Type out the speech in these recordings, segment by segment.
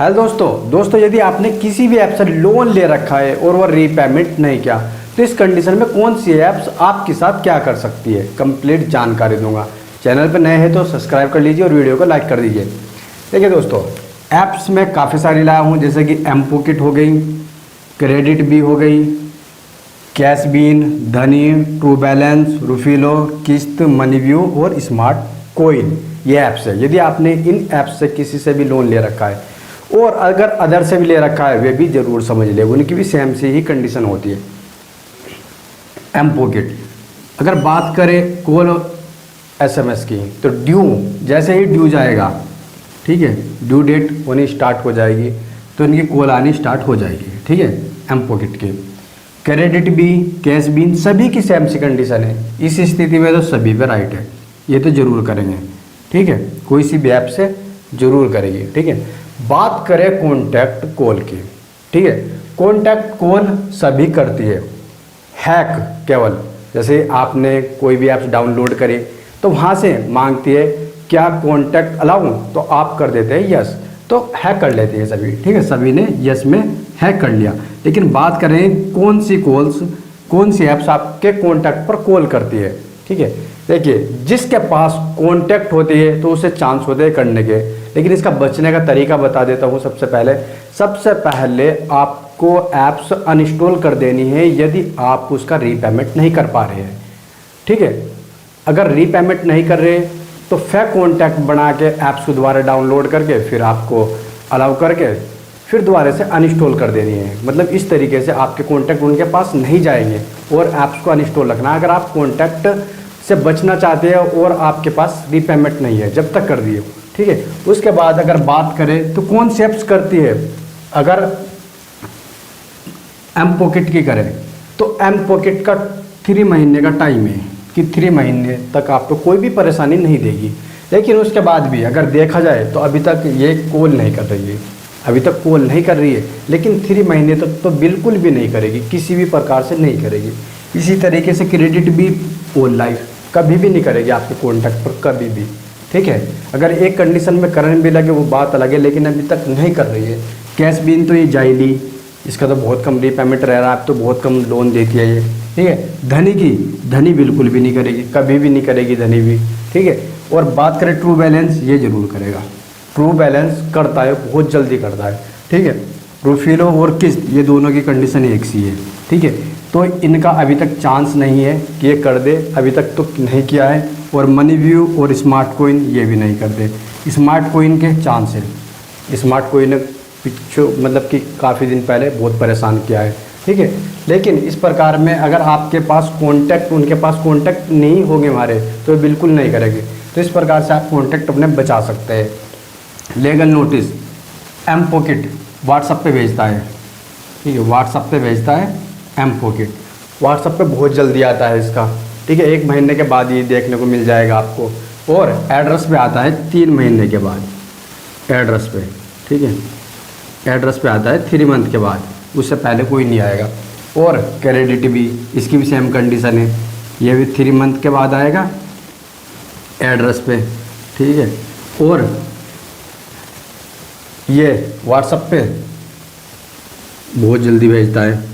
Hello दोस्तों यदि आपने किसी भी ऐप से लोन ले रखा है और वह रीपेमेंट नहीं किया तो इस कंडीशन में कौन सी ऐप्स आपके साथ क्या कर सकती है, कंप्लीट जानकारी दूंगा। चैनल पर नए हैं तो सब्सक्राइब कर लीजिए और वीडियो को लाइक कर दीजिए। देखिए दोस्तों, ऐप्स में काफ़ी सारी लाया हूँ, जैसे कि एम पॉकेट हो गई, क्रेडिट बी हो गई, कैश बीन, धनी, ट्रू बैलेंस, रुफिलो, किस्त, मनी व्यू और स्मार्ट कोइन। ये ऐप्स है। यदि आपने इन ऐप्स से किसी से भी लोन ले रखा है और अगर अदर से भी ले रखा है वे भी ज़रूर समझ ले, उनकी भी सेम से ही कंडीशन होती है। एम पॉकेट अगर बात करें कॉल एसएमएस की तो ड्यू, जैसे ही ड्यू जाएगा, ठीक है, ड्यू डेट होनी स्टार्ट हो जाएगी तो इनकी कॉल आनी स्टार्ट हो जाएगी, ठीक है, एम पॉकेट की। क्रेडिट बी, कैश बीन, सभी की सेम सी कंडीशन है। इस स्थिति में तो सभी पे राइट है, ये तो ज़रूर करेंगे, ठीक है, कोई सी भी ऐप से ज़रूर करेगी, ठीक है। बात करें कॉन्टैक्ट कॉल की, ठीक है, कॉन्टैक्ट कॉल सभी करती है, हैक केवल जैसे आपने कोई भी ऐप्स डाउनलोड करे तो वहाँ से मांगती है क्या कॉन्टैक्ट अलाउ, तो आप कर देते हैं यस, तो हैक कर लेती है सभी, ठीक है, सभी ने यस में हैक कर लिया। लेकिन बात करें कौन सी कॉल्स, कौन सी ऐप्स आपके कॉन्टैक्ट पर कॉल करती है, ठीक है। देखिए, जिसके पास कॉन्टैक्ट होती है तो उसे चांस होते हैं करने के, लेकिन इसका बचने का तरीका बता देता हूँ। सबसे पहले आपको ऐप्स अनइंस्टॉल कर देनी है यदि आप उसका रीपेमेंट नहीं कर पा रहे हैं, ठीक है। अगर रीपेमेंट नहीं कर रहे तो फेक कॉन्टैक्ट बना के ऐप्स को दोबारा डाउनलोड करके फिर आपको अलाउ करके फिर दोबारा से अनइंस्टॉल कर देनी है। मतलब इस तरीके से आपके कॉन्टैक्ट उनके पास नहीं जाएंगे और ऐप्स को अनइंस्टॉल रखना। अगर आप कॉन्टैक्ट से बचना चाहते हैं और आपके पास रीपेमेंट नहीं है जब तक कर दिए, ठीक है। उसके बाद अगर बात करें तो कौन सी ऐप्स करती है, अगर एम पॉकेट की करें तो एम पॉकेट का 3 महीने का टाइम है कि 3 महीने तक आपको कोई भी परेशानी नहीं देगी। लेकिन उसके बाद भी अगर देखा जाए तो अभी तक ये कॉल नहीं कर रही है, अभी तक कॉल नहीं कर रही है, लेकिन 3 महीने तक तो बिल्कुल भी नहीं करेगी, किसी भी प्रकार से नहीं करेगी। इसी तरीके से क्रेडिट भी ऑल लाइफ कभी भी नहीं करेगी आपके कॉन्टैक्ट पर, कभी भी, ठीक है। अगर एक कंडीशन में करने भी लगे वो बात अलग है, लेकिन अभी तक नहीं कर रही है। कैश बीन तो ये जाइली, इसका तो बहुत कम रीपेमेंट रह रहा है, आप तो बहुत कम लोन देती है ये, ठीक है। धनी बिल्कुल भी नहीं करेगी, कभी भी नहीं करेगी धनी भी, ठीक है। और बात करें ट्रू बैलेंस, ये जरूर करेगा, ट्रू बैलेंस करता है, बहुत जल्दी करता है, ठीक है। रुफिलो और किस्त, ये दोनों की कंडीशन एक सी है, ठीक है। तो इनका अभी तक चांस नहीं है कि ये कर दे, अभी तक तो नहीं किया है। और मनी व्यू और स्मार्ट कोइन ये भी नहीं कर दे। स्मार्ट कोइन के चांस है, स्मार्ट कोइन पिछो मतलब कि काफ़ी दिन पहले बहुत परेशान किया है, ठीक है। लेकिन इस प्रकार में अगर आपके पास कॉन्टैक्ट, उनके पास कॉन्टैक्ट नहीं होंगे हमारे तो बिल्कुल नहीं करेंगे। तो इस प्रकार से आप कॉन्टैक्ट अपने बचा सकते हैं। लीगल नोटिस एम पॉकेट व्हाट्सएप पे भेजता है, ठीक है, व्हाट्सएप पे भेजता है एम पॉकेट, व्हाट्सएप पे बहुत जल्दी आता है इसका, ठीक है। 1 महीने के बाद ये देखने को मिल जाएगा आपको। और एड्रेस पे आता है 3 महीने के बाद, एड्रेस पे, ठीक है, एड्रेस पे आता है 3 मंथ के बाद, उससे पहले कोई नहीं आएगा। और क्रेडिट भी, इसकी भी सेम कंडीशन है, ये भी 3 मंथ के बाद आएगा एड्रेस पे, ठीक है। और ये व्हाट्सएप पे बहुत जल्दी भेजता है।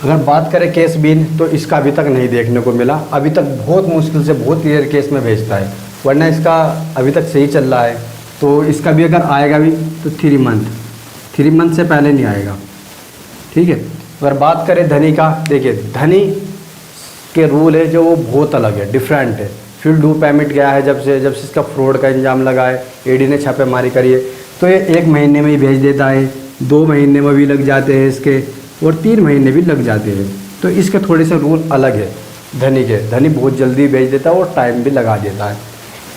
अगर बात करें केस बीन तो इसका अभी तक नहीं देखने को मिला, अभी तक बहुत मुश्किल से, बहुत रेयर केस में भेजता है, वरना इसका अभी तक सही चल रहा है। तो इसका भी अगर आएगा भी तो 3 मंथ से पहले नहीं आएगा, ठीक है। अगर बात करें धनी का, देखिए धनी के रूल है जो वो बहुत अलग है, डिफरेंट है। फिर ड्यू पेमेंट गया है जब से इसका फ्रॉड का इल्ज़ाम लगा है, ईडी ने छापेमारी करी है, तो ये 1 महीने में ही भेज देता है, 2 महीने में भी लग जाते हैं इसके, और 3 महीने भी लग जाते हैं। तो इसके थोड़े से रूल अलग है धनी के, धनी बहुत जल्दी भेज देता है और टाइम भी लगा देता है।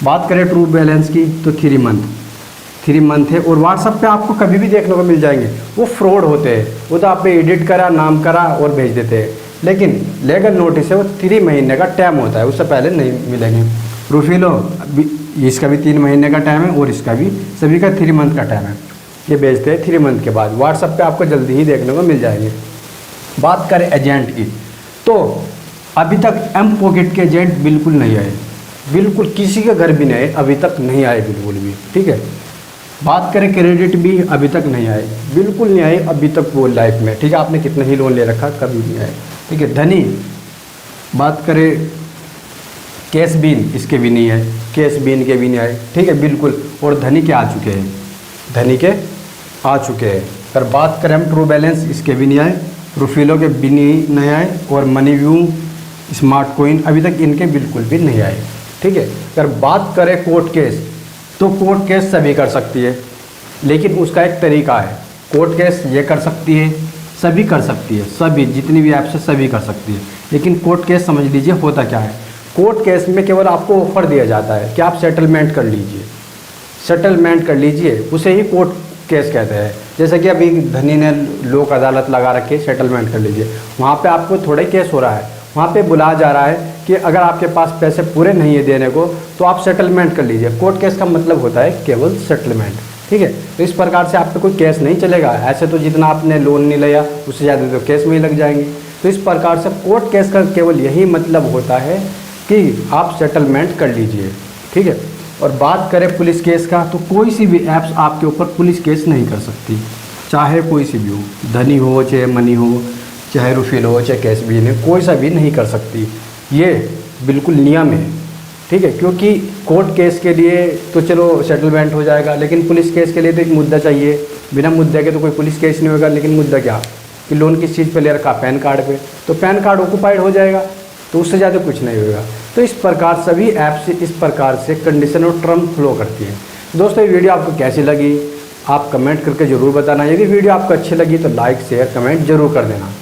बात करें ट्रू बैलेंस की तो 3 मंथ है। और व्हाट्सएप पे आपको कभी भी देखने को मिल जाएंगे, वो फ्रॉड होते हैं, वो तो आपने एडिट करा, नाम करा और भेज देते हैं। लेकिन लीगल नोटिस है वो 3 महीने का टाइम होता है, उससे पहले नहीं मिलेंगे। रुफिलो इसका भी 3 महीने का टाइम है और इसका भी, सभी का 3 मंथ का टाइम है। ये भेजते हैं 3 मंथ के बाद, व्हाट्सएप पे आपको जल्दी ही देखने को मिल जाएंगे। बात करें एजेंट की तो अभी तक एम पॉकेट के एजेंट बिल्कुल नहीं आए, बिल्कुल किसी के घर भी नहीं आए, अभी तक नहीं आए बिल्कुल भी, ठीक है। बात करें क्रेडिट भी अभी तक नहीं आए, बिल्कुल नहीं आए अभी तक वो लाइफ में, ठीक है। आपने कितना ही लोन ले रखा, कभी नहीं आए, ठीक है। धनी, बात करें कैश बीन, इसके भी नहीं है, कैश बीन के भी नहीं आए, ठीक है, बिल्कुल। और धनी के आ चुके हैं, धनी के आ चुके हैं। अगर बात करें हम ट्रू बैलेंस, इसके भी नहीं आए, रूफिलो के भी नहीं आए, और मनी व्यू, स्मार्ट कोइन अभी तक इनके बिल्कुल भी नहीं आए, ठीक है। अगर बात करें कोर्ट केस, तो कोर्ट केस सभी कर सकती है, लेकिन उसका एक तरीका है। कोर्ट केस ये कर सकती है, सभी कर सकती है, सभी जितनी भी ऐप्स है सभी कर सकती है। लेकिन कोर्ट केस समझ लीजिए होता क्या है। कोर्ट केस में केवल आपको ऑफर दिया जाता है कि आप सेटलमेंट कर लीजिए, सेटलमेंट कर लीजिए, उसे ही कोर्ट केस कहते हैं। जैसे कि अभी धनी ने लोक अदालत लगा रखी है, सेटलमेंट कर लीजिए, वहाँ पे आपको थोड़ा केस हो रहा है, वहाँ पे बुलाया जा रहा है कि अगर आपके पास पैसे पूरे नहीं है देने को तो आप सेटलमेंट कर लीजिए। कोर्ट केस का मतलब होता है केवल सेटलमेंट, ठीक है। तो इस प्रकार से आप पे कोई केस नहीं चलेगा। ऐसे तो जितना आपने लोन नहीं लिया उससे ज़्यादा तो केस में ही लग जाएंगे। तो इस प्रकार से कोर्ट केस का केवल यही मतलब होता है कि आप सेटलमेंट कर लीजिए, ठीक है। और बात करें पुलिस केस का, तो कोई सी भी ऐप्स आपके ऊपर पुलिस केस नहीं कर सकती, चाहे कोई सी भी हो, धनी हो चाहे मनी हो, चाहे रूफिल हो चाहे कैश भी है, कोई सा भी नहीं कर सकती। ये बिल्कुल नियम है, ठीक है। क्योंकि कोर्ट केस के लिए तो चलो सेटलमेंट हो जाएगा, लेकिन पुलिस केस के लिए तो एक मुद्दा चाहिए। बिना मुद्दे के तो कोई पुलिस केस नहीं होगा। लेकिन मुद्दा क्या कि लोन किस चीज़ पे ले रखा, पैन कार्ड पे, तो पैन कार्ड ऑक्यूपाइड हो जाएगा, तो उससे ज़्यादा कुछ नहीं होगा। तो इस प्रकार सभी ऐप्स इस प्रकार से कंडीशन और टर्म फ्लो करती हैं। दोस्तों ये वीडियो आपको कैसी लगी आप कमेंट करके ज़रूर बताना। यदि वीडियो आपको अच्छी लगी तो लाइक शेयर कमेंट जरूर कर देना।